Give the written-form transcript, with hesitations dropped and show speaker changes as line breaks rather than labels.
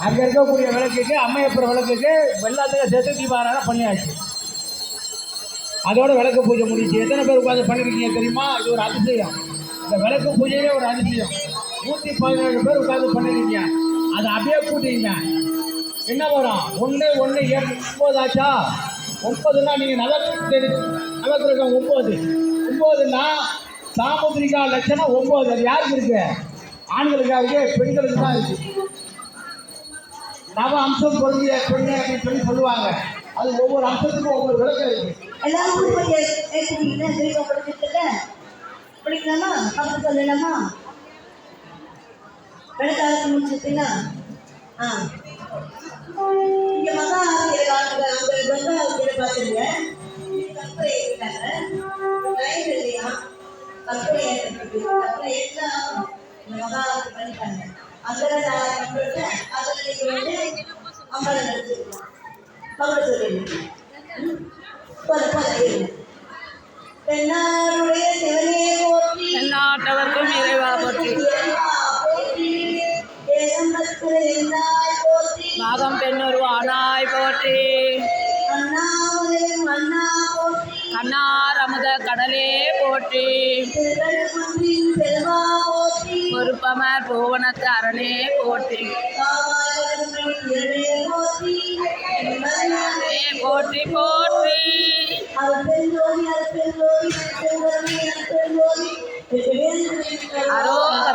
அங்கே இருக்கக்கூடிய விளக்குக்கு அம்மையப்பர் விளக்குக்கு வெள்ளாத்துக்கு சேர்த்து தீபாராதனை பண்ணியாச்சு. அதோட விளக்கு பூஜை முடிச்சு. எத்தனை பேர் உட்காந்து பண்ணிருக்கீங்க தெரியுமா? இது ஒரு அதிசயம். இந்த விளக்கு பூஜையே ஒரு அதிசயம். 117 பேர் உட்காந்து பண்ணிருக்கீங்க. அதை அப்படியே கூட்டிங்க. என்ன வரும்? 1 1 7 9 ஆச்சா? 9னா நீங்கள் நவக்கிரகம் 9. 9னா சாமுத்திரிகா லட்சணம் 9. அது யாருக்கு இருக்கு? ஆண்களுக்காக இருக்கு, பெண்களுக்கு தான் இருக்கு. நவ அம்சம் பொருந்திய பெண்ணு அப்படின்னு சொல்லுவாங்க. அது ஒவ்வொரு அம்சத்துக்கும் ஒவ்வொரு விளக்கம் இருக்கு.
எல்லாரும் படிக்கலாமா? அப்படி சொல்லலாமா? விளக்காரத்து முடிச்சுட்டீங்களா? இங்க மகா அங்க கங்கா ஆசிரியரை பார்த்துருங்க. கற்பனை ஏற்றாங்க. லைன் இல்லையா? கற்பனை ஏற்றது. கற்பனை ஏற்றா இந்த மகா ஆசிரியர் பண்ணிட்டாங்க. அதில் நீங்க வந்து அம்பலம் எடுத்துக்கலாம். மகளை சொல்லிடுங்க. தென்னாடுடைய சிவனே போற்றி,
தென்னாட்டவர்க்கும் இறைவா போற்றி, நாகம் பெண்ணொரு ஆனாய் போற்றி, கண்ணார் அமுத கடலே போற்றி, பொறுப்பமர் பூவனத்து அரணே போற்றி, போற்றி போற்றி. அரோகரா